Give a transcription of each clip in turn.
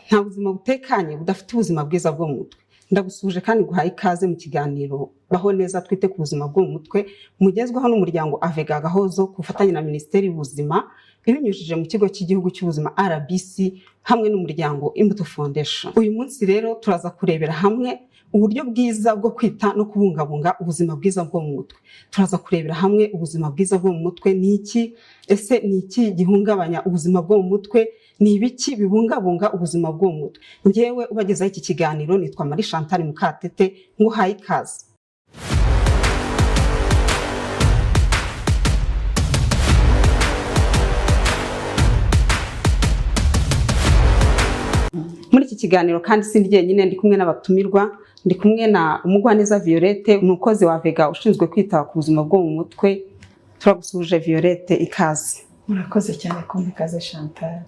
nta buzima butekanye budafite ubuzima bwiza bwo mu mutwe. Ndagusuje kandi guhaye ikaze mu kiganiro Baho Neza Twite ku Buzima bwo mu Mutwe, mugezweho n'umuryango Avega Gahozo ku bufatanye na Minisiteri y'Ubuzima ibinyujije mu kigo cy'igihugu cy'ubuzima RBC hamwe n'umuryango Imbuto Foundation. Uyu munsi rero turaza kurebera hamwe uburyo bwiza bwo kwita no kubungabunga ubuzima bwiza bwo mu mutwe. Turaza kurebera hamwe ubuzima bwiza bwo mu mutwe ni iki, ese ni iki gihungabanya ubuzima bwo mu mutwe, ni ibiki bibungabunga ubuzima bwo mu mutwe. Njyewe ubagezaho iki kiganiro nitwa Marie Chantal Mukatete, nguhaye ikaze. Muri iki kiganiro kandi sindi jyenyine, ndi kumwe n'abatumirwa, ndi kumwe na Umugwaneza Violette, umukozi wa Avega ushinzwe kwita ku buzima bwo mu mutwe. Turagusuje Violette, ikaze. Murakoze cyane kumpa ikaze Chantal.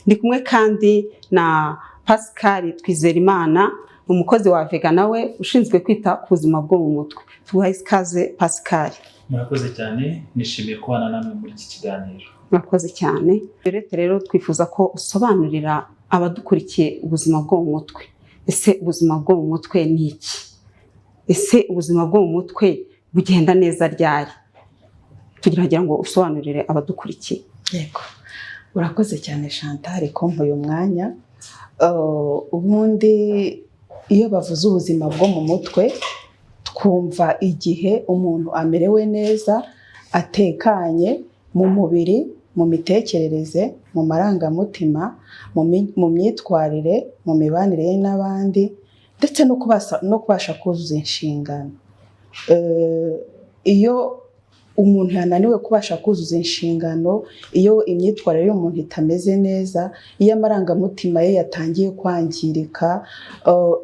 Ndi kumwe kandi na Pascal Twizerimana, umukozi wa Avega nawe ushinzwe kwita ku buzima bwo mu mutwe. Tuguhaye ikaze Pascal. Murakoze cyane, nishimiye kubana namwe muri iki kiganiro. Murakoze cyane. Violette, rero twifuza ko usobanurira abadukurikiye ubuzima bwo mu mutwe. Ese ubuzima bwo mu mutwe ni iki? Ese ubuzima bwo mu mutwe bugenda neza ryari? Tugira ngo usobanurire abadukurikiye. Yego, urakoze cyane Chantal kumpa uyu mwanya. Ubundi iyo bavuze ubuzima bwo mu mutwe twumva igihe umuntu amerewe neza, atekanye mu mubiri, mu mitekerereze, mu marangamutima, mu myitwarire, mu mibanire ye n'abandi, ndetse no kubasha kuzuza inshingano. Iyo umuntu yananiwe kubasha kuzuza inshingano, iyo imyitwarire y'umuntu itameze neza, iyo amarangamutima ye yatangiye kwangirika,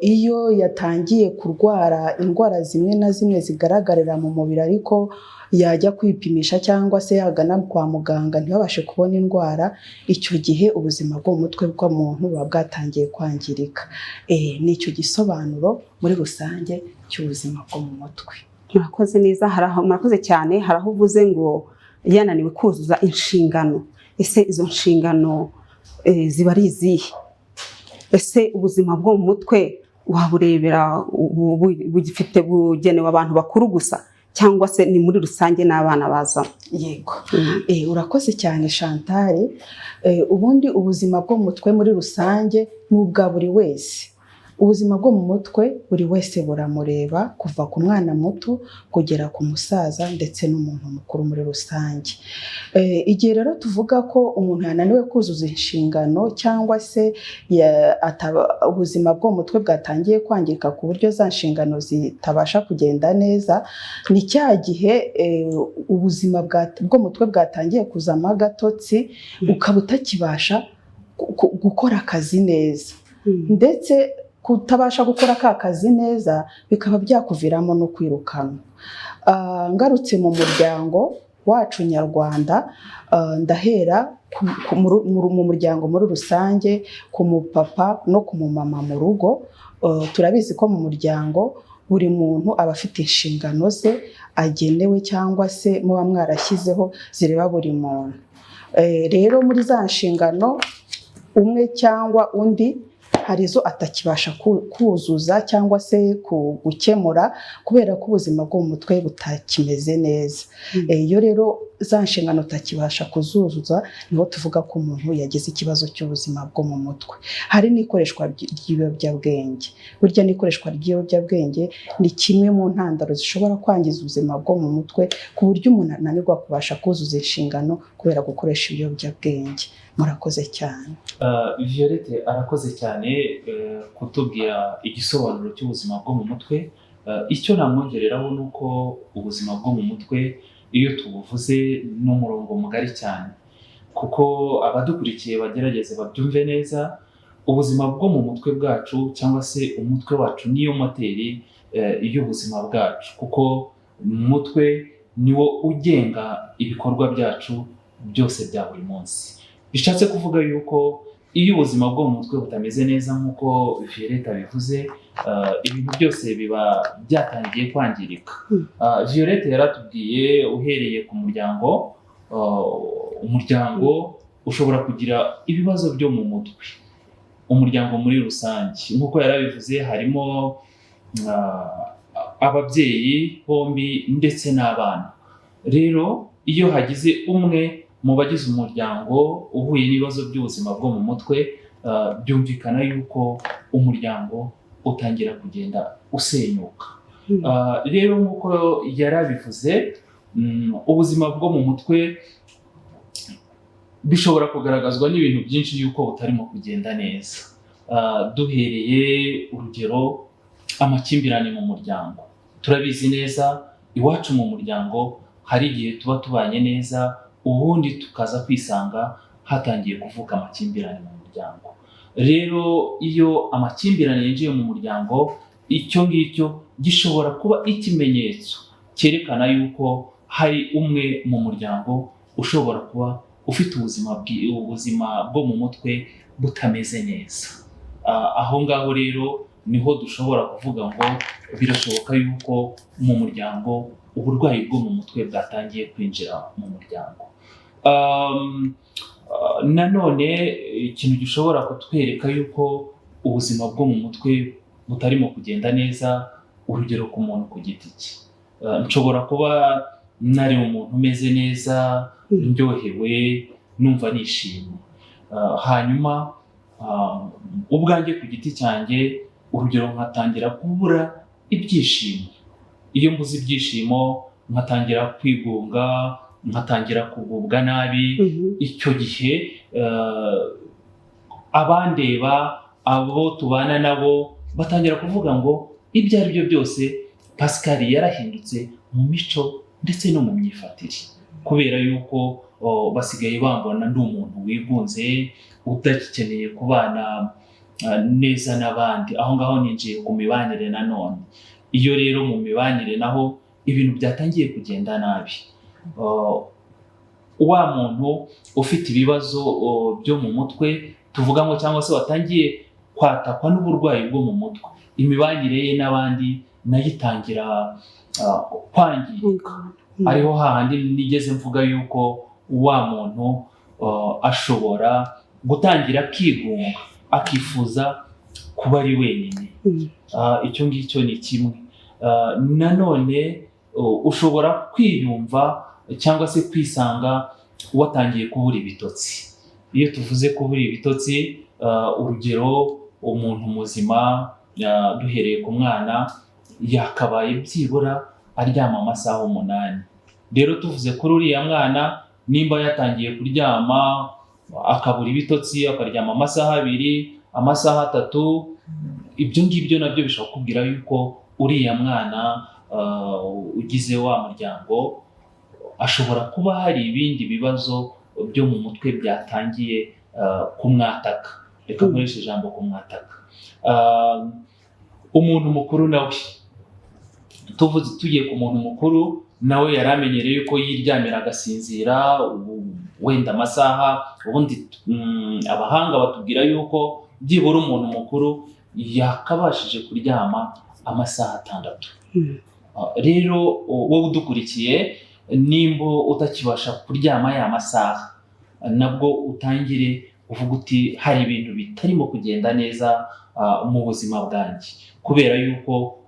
iyo yatangiye kurwara indwara zimwe na zimwe zigaragarira mu mubiri ariko yajya kwipimisha cyangwa se yagana kwa muganga ntibabashe kubona indwara, icyo gihe ubuzima bwo mu mutwe bw'umuntu buba bwatangiye kwangirika. Ni icyo gisobanuro muri rusange cy'ubuzima bwo mu mutwe. Murakoze neza, murakoze cyane. Hari aho uvuze ngo yananiwe kuzuza inshingano. Ese izo nshingano ziba ari izihe? Ese ubuzima bwo mu mutwe waburebera bugifite bugenewe abantu bakuru gusa, cyangwa se ni muri rusange n'abana baza? Yego, urakoze cyane Chantal. Ubundi ubuzima bwo mu mutwe muri rusange ni ubwa buri wese. Ubuzima bwo mu mutwe buri wese buramureba, kuva ku mwana muto kugera ku musaza ndetse n'umuntu mukuru muri rusange. Igihe rero tuvuga ko umuntu yananiwe kuzuza inshingano cyangwa se ubuzima bwo mu mutwe bwatangiye kwangirika ku buryo za nshingano zitabasha kugenda neza, ni cya gihe ubuzima bwo mu mutwe bwatangiye kuzamo agatotsi, ukaba utakibasha gukora akazi neza, ndetse kutabasha gukora ka kazi neza bikaba byakuviramo no kwirukanwa. Ngarutse mu muryango wacu nyarwanda, ndahera mu muryango muri rusange, ku mupapa no ku mumama mu rugo. Turabizi ko mu muryango buri muntu aba afite inshingano ze agenewe cyangwa se muba mwarashyizeho zireba buri muntu. Rero muri za nshingano umwe cyangwa undi hari izo atakibasha kuzuza cyangwa se gukemura kubera ko ubuzima bwo mu mutwe butakimeze neza. Iyo rero za nshingano utakibasha kuzuzuza, niho tuvuga ko umuntu yagize ikibazo cy'ubuzima bwo mu mutwe. Hari n'ikoreshwa ry'ibiyobyabwenge. Burya n'ikoreshwa ry'ibiyobyabwenge ni kimwe mu ntandaro zishobora kwangiza ubuzima bwo mu mutwe, ku buryo umuntu ananirwa kubasha kuzuza inshingano kubera gukoresha ibiyobyabwenge. Murakoze cyane. Violette arakoze cyane kutubwira igisobanuro cy'ubuzima bwo mu mutwe. Icyo namwongereraho ni uko ubuzima bwo mu mutwe iyo tubuvuze n'umurongo mugari cyane, kuko abadukurikiye bagerageze babyumve neza. Ubuzima bwo mu mutwe bwacu cyangwa se umutwe wacu niyo moteri y'ubuzima bwacu, kuko umutwe niwo ugenga ibikorwa byacu byose bya buri munsi. Bishatse kuvuga yuko iyo ubuzima bwo mu mutwe butameze neza nk'uko Violette abivuze, ibintu byose biba byatangiye kwangirika. Violette yaratubwiye uhereye ku muryango, umuryango ushobora kugira ibibazo byo mu mutwe. umuryango muri rusange. Nk'uko yarabivuze, harimo ababyeyi bombi ndetse n'abana. Rero iyo hagize umwe mu bagize umuryango uhuye n'ibibazo by'ubuzima bwo mu mutwe, byumvikana yuko umuryango utangira kugenda usenyuka. Rero nk'uko yarabivuze, ubuzima bwo mu mutwe bishobora kugaragazwa n'ibintu byinshi yuko butarimo kugenda neza. Duhereye urugero, amakimbirane mu muryango. Turabizi neza, iwacu mu muryango hari igihe tuba tubanye neza, ubundi tukaza kwisanga hatangiye kuvuka amakimbirane mu muryango. Rero iyo amakimbirane yinjiye mu muryango, icyo ngicyo gishobora kuba ikimenyetso cyerekana yuko hari umwe mu muryango ushobora kuba ufite ubuzima bwo mu mutwe butameze neza. Aho ngaho rero niho dushobora kuvuga ngo birashoboka yuko mu muryango uburwayi bwo mu mutwe bwatangiye kwinjira mu muryango. Nanone ikintu gishobora kutwereka yuko ubuzima bwo mu mutwe butarimo kugenda neza, urugero ku muntu ku giti cye. Nshobora kuba nari umuntu umeze neza, ndyohewe, numva nishimye. Hanyuma ubwanjye ku giti cyanjye, urugero nkatangira kubura ibyishimo. Iyo mbuze ibyishimo, nkatangira kwigunga, nkatangira kugubwa nabi. Icyo gihe abandeba, abo tubana nabo, batangira kuvuga ngo ibyo ari byo byose Pascal yarahindutse mu mico ndetse no mu myifatire, kubera yuko basigaye bambona ndi umuntu wigunze, udakeneye kubana neza n'abandi. Aho ngaho ninjiye ku mibanire nanone. Iyo rero mu mibanire naho ibintu byatangiye kugenda nabi, wa muntu ufite ibibazo byo mu mutwe tuvuga ngo, cyangwa se watangiye kwatakwa n'uburwayi bwo mu mutwe, imibanire ye n'abandi nayo itangira kwangirika. Ariho hahandi nigeze mvuga yuko wa muntu ashobora gutangira kwigunga, akifuza kuba ari wenyine. Icyo ngicyo ni kimwe. Nanone ushobora kwiyumva cyangwa se kwisanga watangiye kubura ibitotsi. Iyo tuvuze kubura ibitotsi, urugero, umuntu muzima, duhereye ku mwana, yakabaye byibura aryama amasaha 8. Rero tuvuze kuri uriya mwana, nimba yatangiye kuryama akabura ibitotsi, akaryama amasaha 2, amasaha 3, ibyo ngibyo nabyo bishobora kubwira yuko uriya mwana ugize wa muryango ashobora kuba hari ibindi bibazo byo mu mutwe byatangiye kumwataka. Reka nkoreshe ijambo kumwataka. Umuntu mukuru nawe, tugiye ku muntu mukuru, nawe yaramenyereye yuko yiryamira agasinzira wenda amasaha. Ubundi abahanga batubwira yuko byibura umuntu mukuru yakabashije kuryama amasaha 6. Rero wowe udukurikiye, nimba utakibasha kuryama ya masaha, nabwo utangire uvuga uti hari ibintu bitarimo kugenda neza mu buzima bwanjye, kubera yuko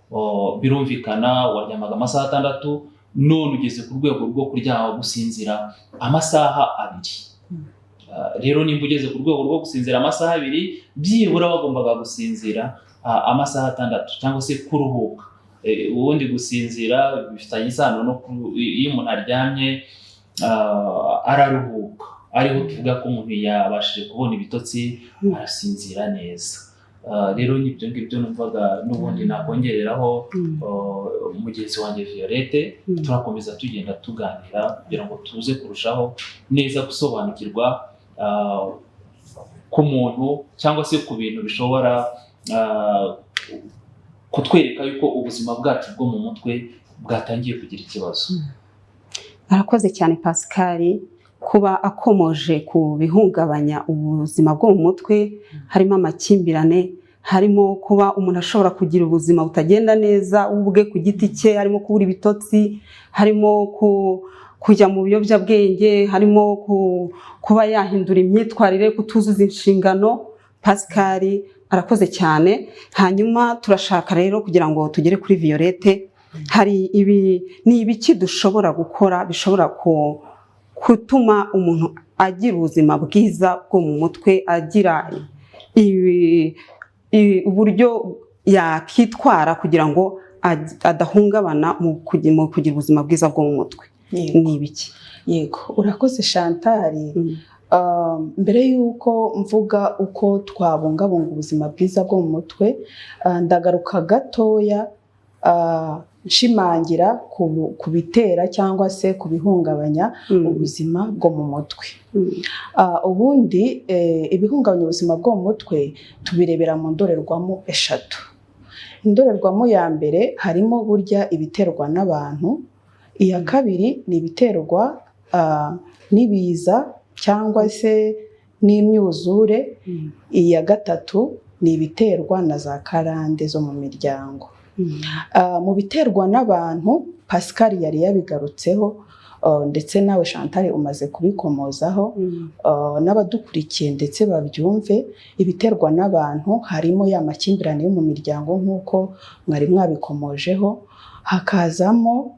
birumvikana waryamaga amasaha 6, none ugeze ku rwego rwo kuryama gusinzira amasaha 2. Rero nimba ugeze ku rwego rwo gusinzira amasaha 2, byibura wagombaga gusinzira amasaha 6 cyangwa se kuruhuka. Ubundi gusinzira bifitanye isano no iyo umuntu aryamye araruhuka. Ariho tuvuga ko umuntu yabashije kubona ibitotsi, arasinzira neza. Rero nibyo ngibyo numvaga n'ubundi nakongereraho. Mugenzi wanjye Violette, turakomeza tugenda tuganira kugira ngo tuze kurushaho neza gusobanukirwa ku muntu cyangwa se ku bintu bishobora kutwereka yuko ubuzima bwacu bwo mu mutwe bwatangiye kugira ikibazo. Arakoze cyane Pascal kuba akomoje ku bihungabanya ubuzima bwo mu mutwe, harimo amakimbirane, harimo kuba umuntu ashobora kugira ubuzima butagenda neza ubwe ku giti cye, harimo kubura ibitotsi, harimo kujya mu biyobyabwenge, harimo kuba yahindura imyitwarire, kutuzuza inshingano. Pascal arakoze cyane. Hanyuma turashaka rero kugira ngo tugere kuri Violette, hari ni ibiki dushobora gukora bishobora gutuma umuntu agira ubuzima bwiza bwo mu mutwe, agira uburyo yakitwara kugira ngo adahungabana mu kugira ubuzima bwiza bwo mu mutwe? Ni ibiki? Yego, urakoze Chantal. Mbere y'uko mvuga uko twabungabunga ubuzima bwiza bwo mu mutwe, ndagaruka gatoya nshimangira ku bitera cyangwa se ku bihungabanya ubuzima bwo mu mutwe. Ubundi ibihungabanya ubuzima bwo mu mutwe tubirebera mu ndorerwamo eshatu. Indorerwamo ya mbere harimo burya ibiterwa n'abantu, iya kabiri ni ibiterwa n'ibiza cyangwa se n'imyuzure, iya gatatu ni ibiterwa na za karande zo mu miryango. Mu biterwa n'abantu Pascal yari yabigarutseho, ndetse nawe Chantal umaze kubikomozaho, n'abadukurikiye ndetse babyumve. Ibiterwa n'abantu harimo ya makimbirane yo mu miryango nk'uko mwari mwabikomojeho, hakazamo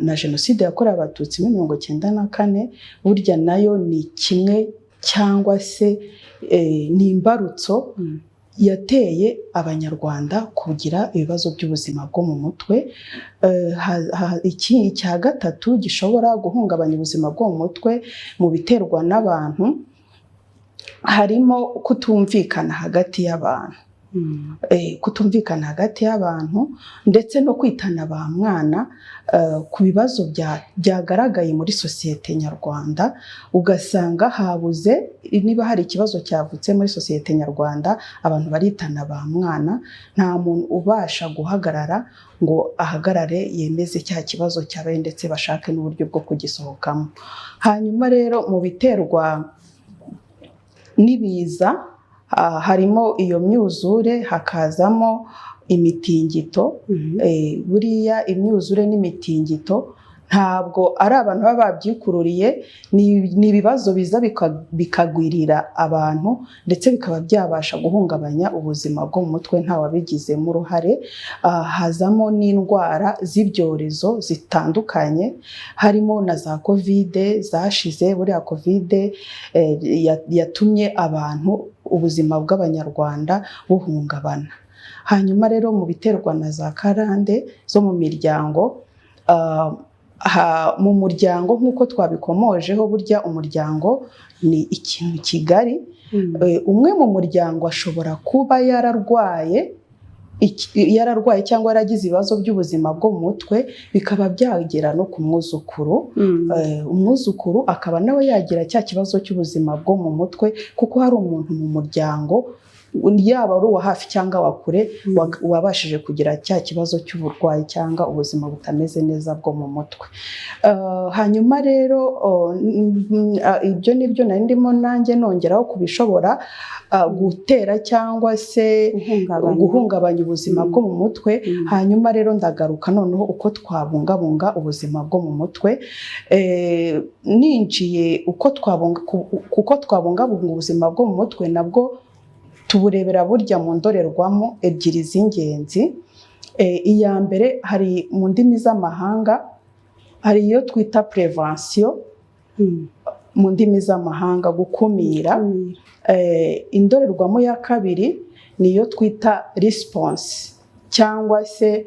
na jenoside yakorewe Abatutsi muri 1994. burya nayo ni kimwe cyangwa se ni imbarutso yateye abanyarwanda kugira ibibazo by'ubuzima bwo mu mutwe. Icya gatatu gishobora guhungabanya ubuzima bwo mu mutwe mu biterwa n'abantu harimo kutumvikana hagati y'abantu. Kutumvikana hagati y'abantu ndetse no kwitana ba mwana ku bibazo byagaragaye muri sosiyete nyarwanda. Ugasanga habuze, niba hari ikibazo cyavutse muri sosiyete nyarwanda, abantu baritana ba mwana, nta muntu ubasha guhagarara ngo ahagarare yemeze cya kibazo cyabaye ndetse bashake n'uburyo bwo kugisohokamo. Hanyuma rero mu biterwa n'ibiza harimo iyo myuzure, hakazamo imitingito. Buriya imyuzure n'imitingito ntabwo ari abantu baba babyikururiye, ni ibibazo biza bikagwirira abantu ndetse bikaba byabasha guhungabanya ubuzima bwo mu mutwe nta wabigizemo uruhare. Hazamo n'indwara z'ibyorezo zitandukanye, harimo na za Covid zashize. Buriya Covid yatumye abantu ubuzima bw'abanyarwanda buhungabana. Hanyuma rero mu biterwa na za karande zo mu miryango, mu muryango nk'uko twabikomojeho, burya umuryango ni ikintu kigari. Umwe mu muryango ashobora kuba yararwaye cyangwa yaragize ibibazo by'ubuzima bwo mu mutwe, bikaba byagera no ku mwuzukuru. Umwuzukuru akaba nawe yagira cya kibazo cy'ubuzima bwo mu mutwe, kuko hari umuntu mu muryango, yaba ari uwa hafi cyangwa wa kure, wabashije kugira cya kibazo cy'uburwayi cyangwa ubuzima butameze neza bwo mu mutwe. Hanyuma rero ibyo nibyo nari ndimo nanjye nongeraho kubishobora gutera cyangwa se guhungabanya ubuzima bwo mu mutwe. Hanyuma rero ndagaruka noneho uko twabungabunga ubuzima bwo mu mutwe. Ninjiye uko twabungabunga ubuzima bwo mu mutwe, nabwo tuburebera burya mu ndorerwamo ebyiri z'ingenzi. Iya mbere, hari mu ndimi z'amahanga hari iyo twita prevention, mu ndimi z'amahanga gukumira. Indorerwamo ya kabiri niyo twita response cyangwa se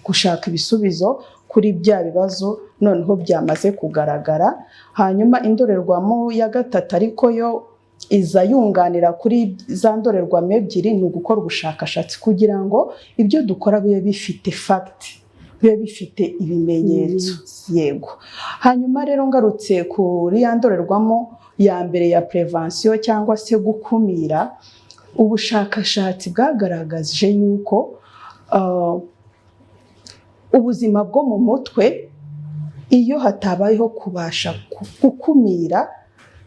gushaka ibisubizo kuri bya bibazo noneho byamaze kugaragara. Hanyuma indorerwamo ya gatatu ariko yo iza yunganira kuri za ndorerwamo ebyiri, ni ugukora ubushakashatsi kugira ngo ibyo dukora bibe bifite fact, bibe bifite ibimenyetso. Yego. Hanyuma rero ngarutse kuri ya ndorerwamo ya mbere ya prevention cyangwa se gukumira, ubushakashatsi bwagaragaje yuko ubuzima bwo mu mutwe, iyo hatabayeho kubasha gukumira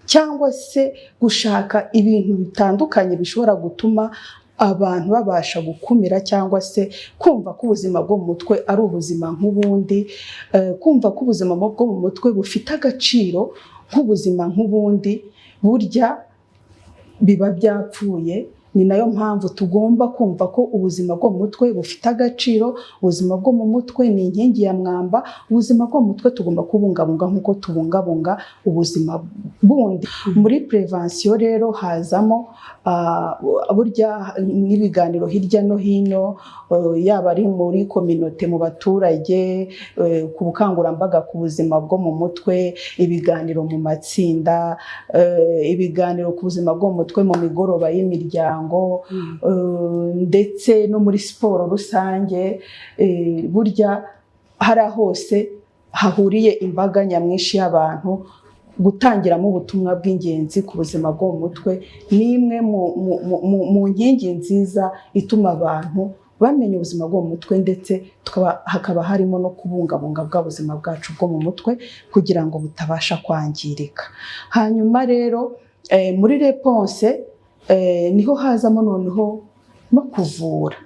cyangwa se gushaka ibintu bitandukanye bishobora gutuma abantu babasha gukumira cyangwa se kumva ko ubuzima bwo mu mutwe ari ubuzima nk'ubundi, kumva ko ubuzima bwo mu mutwe bufite agaciro nk'ubuzima nk'ubundi burya biba byapfuye. Ni nayo mpamvu tugomba kumva ko ubuzima bwo mu mutwe bufite agaciro. Ubuzima bwo mu mutwe ni inkingi ya mwamba. Ubuzima bwo mu mutwe tugomba kubungabunga nk'uko tubungabunga ubuzima bundi. Muri prevention rero hazamo burya n'ibiganiro hirya no hino, yaba ari muri communauté, mu baturage, ku bukangurambaga ku buzima bwo mu mutwe, ibiganiro mu matsinda, ibiganiro ku buzima bwo mu mutwe mu migoroba y'imiryango, ndetse no muri siporo rusange. Burya hari hose hahuriye imbaga nyamwinshi y'abantu, gutangiramo ubutumwa bw'ingenzi ku buzima bwo mu mutwe ni imwe mu nkingi nziza ituma abantu bamenya ubuzima bwo mu mutwe, ndetse hakaba harimo no kubungabunga bwa buzima bwacu bwo mu mutwe kugira ngo butabasha kwangirika. Hanyuma rero muri réponse niho hazamo noneho no kuvura.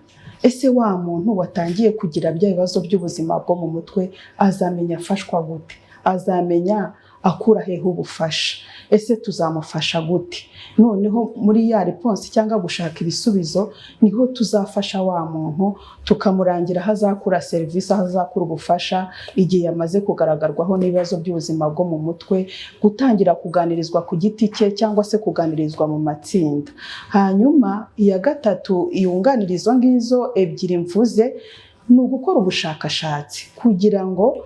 Ese wa muntu watangiye kugira bya bibazo by'ubuzima bwo mu mutwe azamenya afashwa gute? Azamenya akura hehe ubufasha? Ese tuzamufasha gute? Noneho muri ya réponse cyangwa gushaka ibisubizo niho tuzafasha wa muntu, tukamurangira aho azakura serivisi, aho azakura ubufasha igihe yamaze kugaragarwaho n'ibibazo by'ubuzima bwo mu mutwe, gutangira kuganirizwa ku giti cye cyangwa se kuganirizwa mu matsinda. Hanyuma iya gatatu yunganira izo ngizo ebyiri mvuze, ni ugukora ubushakashatsi kugira ngo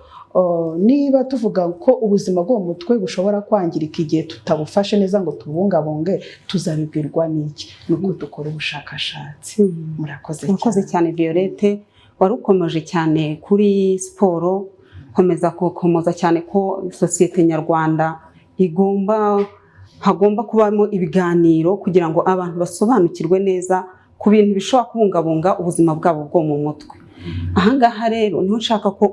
niba tuvuga ko ubuzima bwo mu mutwe bushobora kwangirika igihe tutabufashe neza ngo tubungabunge, tuzabibwirwa n'iki? Nuko dukora ubushakashatsi. Murakoze cyane Violette, warukomeje cyane kuri siporo, komeza gukomoza cyane ko sosiyete nyarwanda hagomba kubamo ibiganiro kugira ngo abantu basobanukirwe neza ku bintu bishobora kubungabunga ubuzima bwabo bwo mu mutwe. Ahangaha rero niho nshaka ko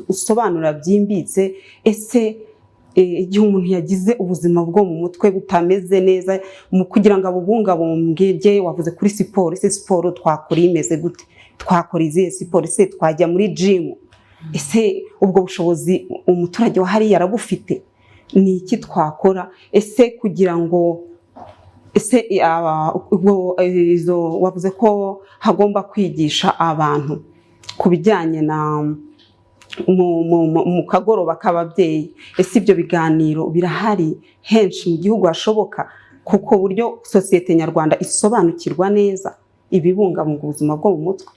usobanura byimbitse, ese igihe umuntu yagize ubuzima bwo mu mutwe butameze neza, kugira ngo abubungabunge, wavuze kuri siporo. Ese siporo twakora imeze gute? Twakora izihe siporo? Ese twajya muri gym? Ese ubwo bushobozi umuturage wa hariya arabufite? Ni iki twakora? Ese kugira ngo wavuze ko hagomba kwigisha abantu ku bijyanye mu kagoroba k'ababyeyi. Ese ibyo biganiro birahari henshi mu gihugu hashoboka, kuko buryo sosiyete nyarwanda isobanukirwa neza ibibungabunga ubuzima bwo mu mutwe?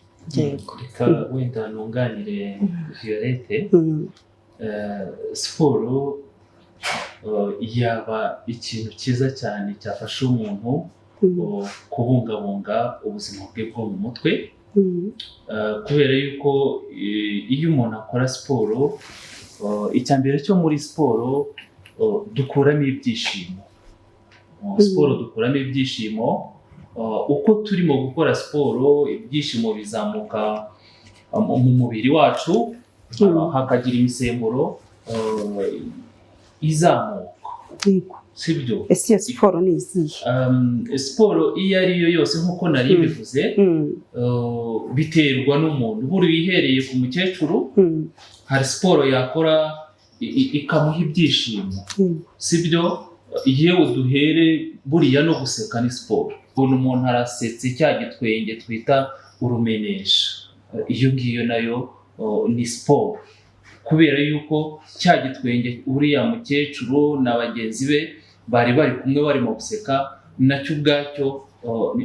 Reka wenda nunganire Violette. Siporo yaba ikintu cyiza cyane cyafasha umuntu kubungabunga ubuzima bwe bwo mu mutwe, kubera yuko iyo umuntu akora siporo, icya mbere cyo muri siporo dukuramo ibyishimo. Siporo dukuramo ibyishimo, uko turimo gukora siporo ibyishimo bizamuka mu mubiri wacu, hakagira imisemburo izamuka. Sibyo? Ese iyo siporo ni izihe? Siporo iyo ari yo yose nk'uko nari bivuze, biterwa n'umuntu. Buri wihereye ku mukecuru, hari siporo yakora ikamuha ibyishimo. Sibyo? Yewe duhere buriya no guseka ni siporo. Umuntu arasetse cya gitwenge twita urumenesha, iyo ngiyo nayo ni siporo, kubera yuko cya gitwenge uriya mukecuru na bagenzi be bari kumwe barimo guseka, nacyo ubwacyo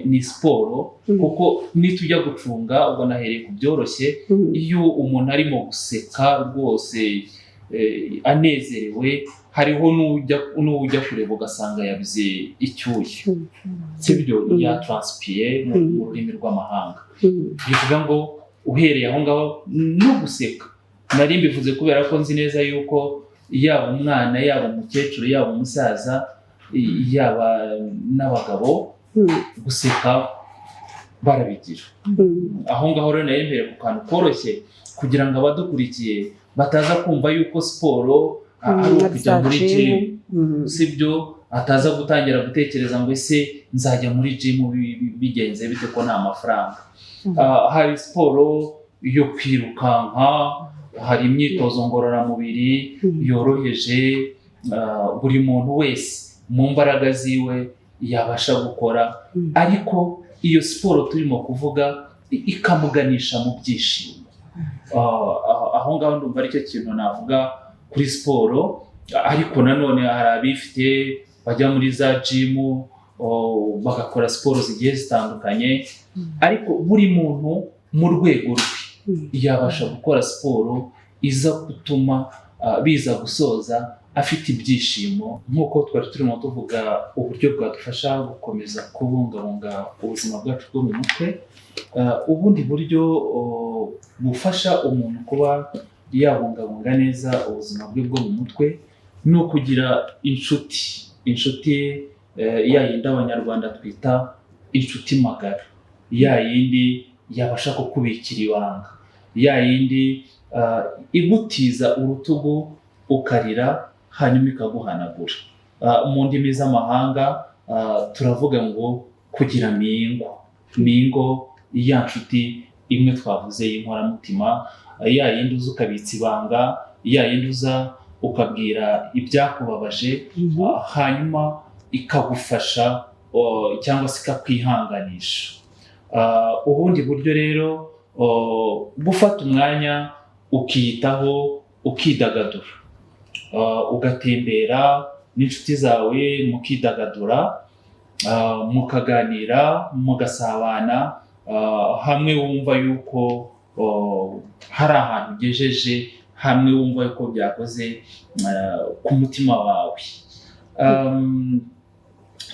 ni siporo. Kuko nitujya gucunga, ubwo nahereye ku byoroshye, iyo umuntu arimo guseka rwose anezerewe, hariho n'ujya kureba ugasanga yabize icyuya. Sibyo? Yatranspiye mu rurimi rw'amahanga. Bivuga ngo uhereye aho ngaho no guseka, nari mbivuze kubera ko nzi neza yuko yaba umwana, yaba umukecuru, yaba umusaza, yaba n'abagabo, guseka barabigira. Aho ngaho rero nari mbere ku kantu koroshye kugira ngo abadukurikiye bataza kumva yuko siporo ari ukujya muri gym. Sibyo? Ataza gutangira gutekereza ngo ese nzajya muri gym bigenze bite ko nta mafaranga. Hari siporo yo kwirukanka, hari imyitozo ngororamubiri yoroheje, buri muntu wese mu mbaraga ziwe yabasha gukora, ariko iyo siporo turimo kuvuga ikamuganisha mu byishimo. Aho ngaho ndumva aricyo kintu navuga kuri siporo. Ariko nanone hari abifite bajya muri za jimu bagakora siporo zigiye zitandukanye, ariko buri muntu mu rwego rwe yabasha gukora siporo iza gutuma biza gusoza afite ibyishimo. Nk'uko twari turimo tuvuga uburyo bwadufasha gukomeza kubungabunga ubuzima bwacu bwo mu mutwe, ubundi buryo bufasha umuntu kuba yabungabunga neza ubuzima bwe bwo mu mutwe ni ukugira inshuti ya yindi abanyarwanda twita inshuti magara, ya yindi yabasha kukubikira ibanga, ya yindi igutiza urutugu ukarira hanyuma ikaguhanagura. Mu ndimi z'amahanga turavuga ngo kugira mingo, ya nshuti imwe twavuze y'inkoramutima, ya yindi uza ukabitsa ibanga, ya yindi uza ukabwira ibyakubabaje, hanyuma ikagufasha cyangwa se ikakwihanganisha. Ubundi buryo rero gufata umwanya ukiyitaho, ukidagadura, ugatembera n'inshuti zawe mukidagadura, mukaganira, mugasabana, hamwe wumva yuko hari ahantu ugejeje, hamwe wumva yuko byakoze ku mutima wawe.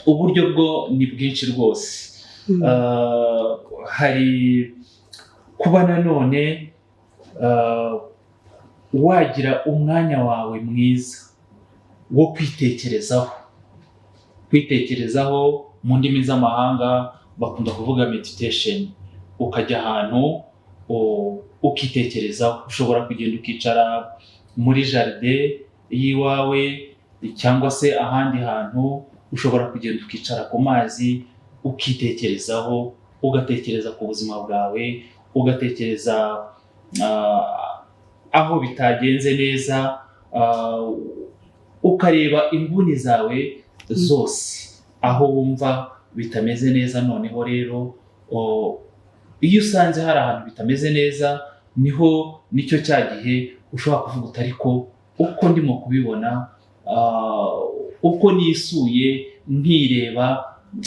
Uburyo bwo ni bwinshi rwose. Hari kuba nanone wagira umwanya wawe mwiza wo kwitekerezaho. Mu ndimi z'amahanga bakunda kuvuga meditation. Ukajya ahantu ukitekerezaho. Ushobora kugenda ukicara muri jaride y'iwawe cyangwa se ahandi hantu. Ushobora kugenda ukicara ku mazi ukitekerezaho, ugatekereza ku buzima bwawe, ugatekereza aho bitagenze neza, ukareba inguni zawe zose aho wumva bitameze neza. Noneho rero iyo usanze hari ahantu bitameze neza, nicyo cya gihe ushobora kuvuga uti ariko uko ndimo kubibona, uko nisuye nkireba,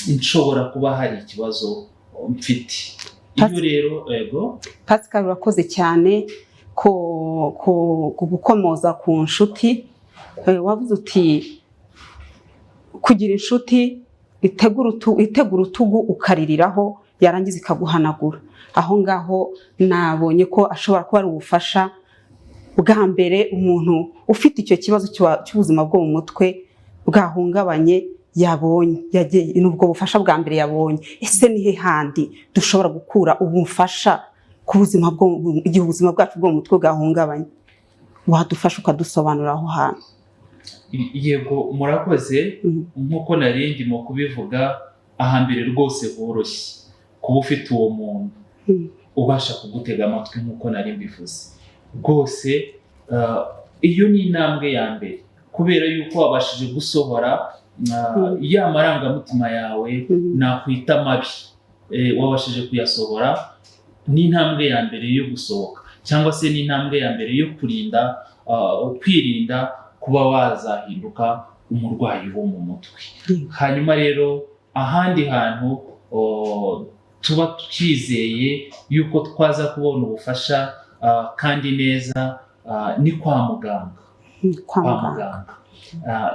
nshobora kuba hari ikibazo mfite. Iyo rero ego Pascal, urakoze cyane ku gukomoza ku nshuti. Wavuze uti kugira inshuti itegura urutugu ukaririraho, yarangiza ikaguhanagura. Aho ngaho nabonye ko ashobora kuba ari ubufasha bwa mbere umuntu ufite icyo kibazo cy'ubuzima bwo mu mutwe bwahungabanye yabonye, n'ubwo bufasha bwa mbere yabonye. Ese nihe handi dushobora gukura ubufasha ku buzima igihe ubuzima bwacu bwo mu mutwe bwahungabanye? Wadufasha ukadusobanurira aho hantu? Yego, murakoze. Nk'uko nari ndimo kubivuga, ahambere rwose horoshye kuba ufite uwo muntu ubasha kugutega amatwi. Nk'uko nari mbivuze rwose, iyo ni intambwe ya mbere, kubera yuko wabashije gusohora ya marangamutima yawe nakwita mabi, wabashije kuyasohora. Ni intambwe ya mbere yo gusohoka, cyangwa se ni intambwe ya mbere yo kwirinda kuba wazahinduka umurwayi wo mu mutwe. Hanyuma rero ahandi hantu tuba twizeye yuko twaza kubona ubufasha kandi neza ni kwa muganga.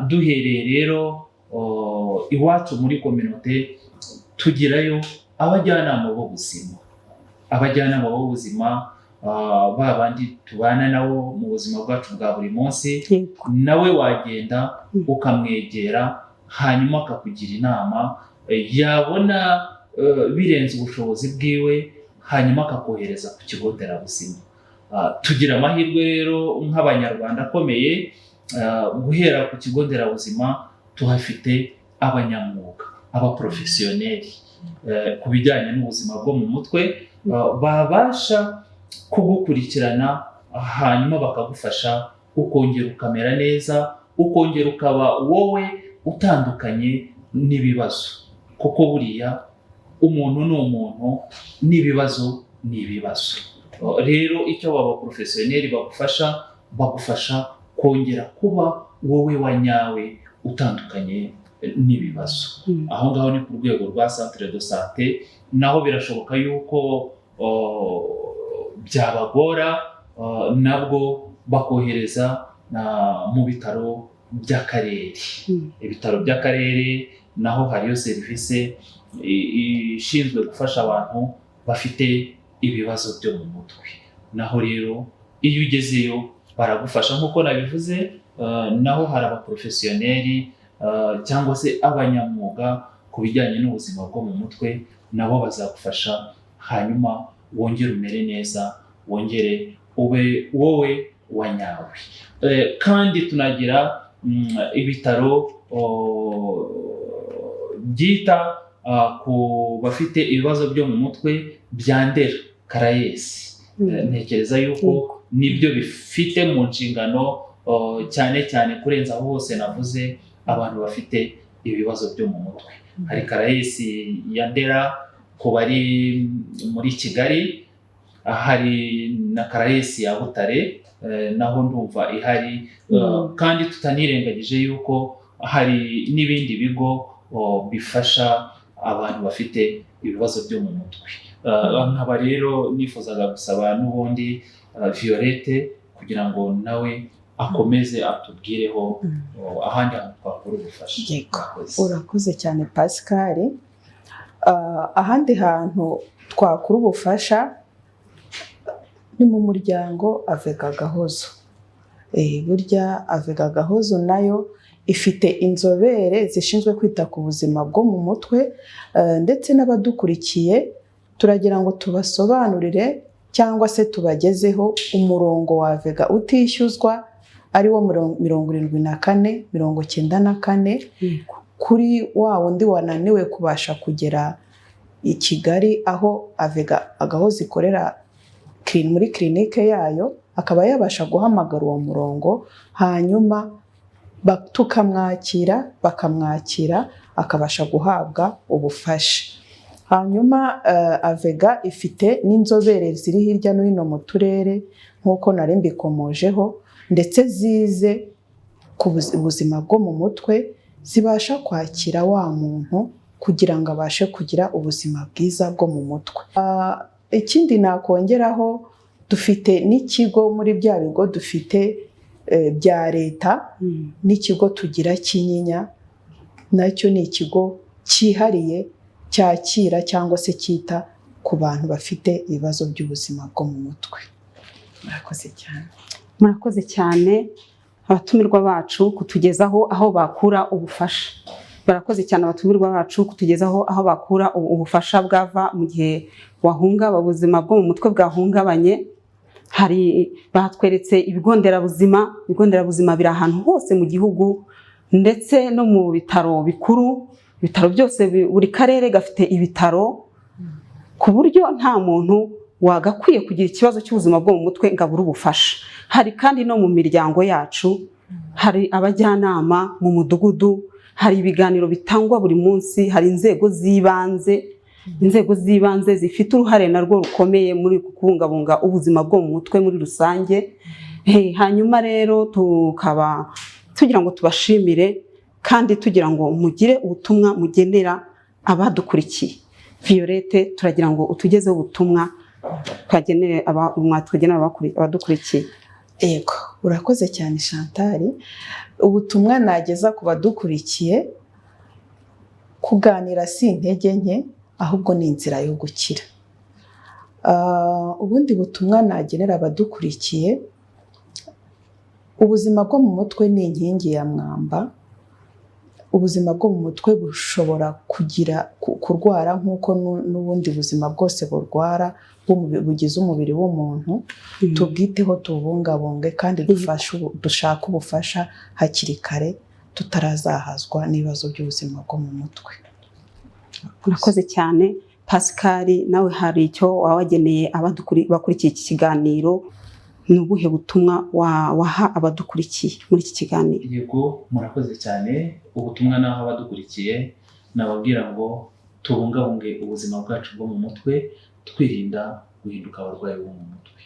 Duhereye rero iwacu muri kominote tugirayo abajyanama b'ubuzima, ba bandi tubana nabo mu buzima bwacu bwa buri munsi. Nawe wagenda ukamwegera, hanyuma akakugira inama, yabona birenze ubushobozi bwiwe, hanyuma akakohereza ku kigo nderabuzima. Tugira amahirwe rero nk'abanyarwanda akomeye, guhera ku kigo nderabuzima tuhafite abanyamwuga, abaprofesiyoneri ku bijyanye n'ubuzima bwo mu mutwe, babasha kugukurikirana hanyuma bakagufasha ukongera ukamera neza, ukongera ukaba wowe utandukanye n'ibibazo, kuko buriya umuntu ni umuntu, n'ibibazo ni ibibazo. Rero icyo baba porofesiyoneri bagufasha kongera kuba wowe wa nyawe utandukanye n'ibibazo. Aho ngaho ni ku rwego rwa centre de santé, naho birashoboka yuko byabagora nabwo bakohereza mu bitaro by'akarere. Ibitaro by'akarere naho hariyo serivisi ishinzwe gufasha abantu bafite ibibazo byo mu mutwe. Naho rero iyo ugezeyo baragufasha nk'uko nabivuze, naho hari abaprofesiyoneri cyangwa se abanyamwuga ku bijyanye n'ubuzima bwo mu mutwe, nabo bazagufasha hanyuma wongere umere neza, wongere ube wowe wa nyawe. Kandi tunagira ibitaro byita ku bafite ibibazo byo mu mutwe bya Ndera Caraes. Ntekereza yuko nibyo bifite mu nshingano cyane cyane kurenza aho hose navuze abantu bafite ibibazo byo mu mutwe. Hari Caraes ya Ndera ku bari muri Kigali, hari na Caraes ya Butare naho ndumva ihari, kandi tutanirengagije yuko hari n'ibindi bigo bifasha abantu bafite ibibazo byo mu mutwe. Nkaba rero nifuzaga gusaba n'ubundi Violette kugira ngo nawe akomeze atubwireho ahandi hantu twakura ubufasha. Urakoze cyane Pascal. Ahandi hantu twakura ubufasha ni mu muryango Avega Gahozo. Burya Avega Gahozo nayo ifite inzobere zishinzwe kwita ku buzima bwo mu mutwe, ndetse n'abadukurikiye turagira ngo tubasobanurire cyangwa se tubagezeho umurongo wa Avega utishyuzwa ari wo 74 94 kuri wa wundi wananiwe kubasha kugera i Kigali aho Avega Gahozo ikorera muri clinique yayo, akaba yabasha guhamagara uwo murongo hanyuma bakamwakira akabasha guhabwa ubufasha. Hanyuma Avega ifite n'inzobere ziri hirya no hino mu turere nk'uko nari mbikomojeho, ndetse zize ku buzima bwo mu mutwe, zibasha kwakira wa muntu kugira ngo abashe kugira ubuzima bwiza bwo mu mutwe. Ikindi nakongeraho, dufite n'ikigo muri bya bigo dufite bya leta, n'ikigo tugira Kinyinya, nacyo ni ikigo cyihariye cyakira cyangwa se cyita ku bantu bafite ibibazo by'ubuzima bwo mu mutwe. Murakoze cyane. Murakoze cyane abatumirwa bacu kutugezaho aho bakura ubufasha. Barakoze cyane abatumirwa bacu kutugezaho aho bakura ubufasha bwava mu gihe wahungabanya ubuzima bwo mu mutwe bwahungabanye. Hari batweretse ibigo nderabuzima biri ahantu hose mu gihugu, ndetse no mu bitaro bikuru. Ibitaro byose, buri karere gafite ibitaro, ku buryo nta muntu wagakwiye kugira ikibazo cy'ubuzima bwo mu mutwe ngo abure ubufasha. Hari kandi no mu miryango yacu, hari abajyanama mu mudugudu, hari ibiganiro bitangwa buri munsi, hari inzego z'ibanze zifite uruhare narwo rukomeye muri kubungabunga ubuzima bwo mu mutwe muri rusange. Hanyuma rero tukaba tugira ngo tubashimire kandi tugira ngo mugire ubutumwa mugenera abadukurikiye. Violette, turagira ngo utugezeho ubutumwa twagenera abadukurikiye. Yego, urakoze cyane Chantal. Ubutumwa nageza ku badukurikiye, kuganira si intege nke, ahubwo ni inzira yo gukira. Ubundi butumwa nagenera abadukurikiye, ubuzima bwo mu mutwe ni inkingi ya mwamba. Ubuzima bwo mu mutwe bushobora kurwara nk'uko n'ubundi buzima bwose burwara bugize umubiri w'umuntu. Tubwiteho, tubungabunge, kandi dushake ubufasha hakiri kare tutarazahazwa n'ibibazo by'ubuzima bwo mu mutwe. Murakoze cyane. Pascal, nawe hari icyo wabageneye bakurikiye iki kiganiro? ni ubuhe butumwa waha abadukurikiye muri iki kiganiro? Yego, murakoze cyane. Ubutumwa naho abadukurikiye nababwira ngo tubungabunge ubuzima bwacu bwo mu mutwe, twirinda guhinduka abarwayi bo mu mutwe.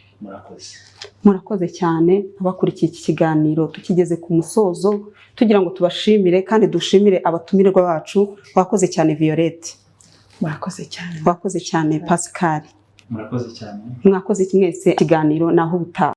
Murakoze cyane abakurikiye iki kiganiro. Tukigeze ku musozo tugira ngo tubashimire kandi dushimire abatumirwa bacu. Wakoze cyane Violette. Murakoze cyane. Wakoze cyane Pascal. Murakoze cyane. Mwakoze mwese ikiganiro naho ubutaha.